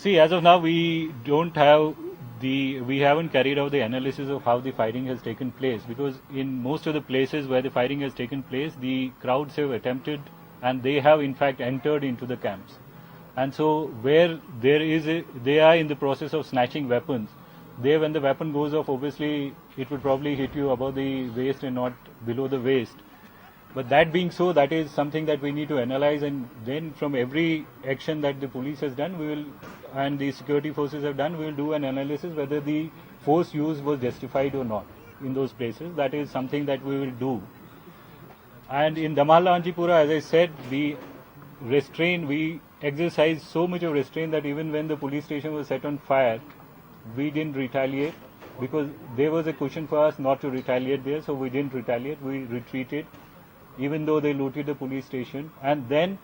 See, as of now, we haven't carried out the analysis of how the firing has taken place, because in most of the places where the firing has taken place, the crowds have attempted and they have in fact entered into the camps. And so where they are in the process of snatching weapons, when the weapon goes off, obviously it would probably hit you above the waist and not below the waist. But that being so, that is something that we need to analyze, and then from every action that the police has done, and the security forces have done, we will do an analysis whether the force used was justified or not in those places. That is something that we will do. And in Damala Anjipura, as I said, we exercised so much of restraint that even when the police station was set on fire, we didn't retaliate, because there was a cushion for us not to retaliate there, so we didn't retaliate, we retreated, even though they looted the police station. And then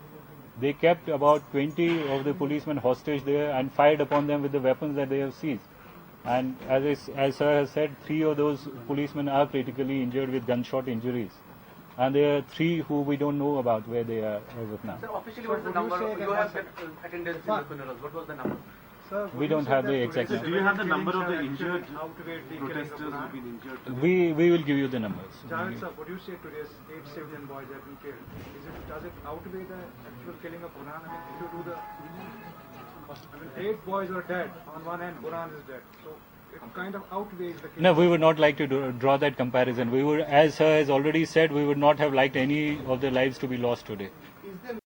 they kept about 20 of the policemen hostage there and fired upon them with the weapons that they have seized. And as sir has said, 3 of those policemen are critically injured with gunshot injuries. And there are 3 who we don't know about where they are as of now. Sir, officially, what is the number? You have attendance in the funerals. What was the number? Sir, we don't have the exact number. Do you have the number of the injured protesters who have been injured? We will give you the numbers. Javed sir, would you say today's 8 civilian boys have been killed? Does it outweigh the actual killing of Burhan? I mean, if you do 8 boys are dead on one end, Burhan is dead. So it kind of outweighs the killing. No, we would not like to draw that comparison. We would, as sir has already said, we would not have liked any of the lives to be lost today.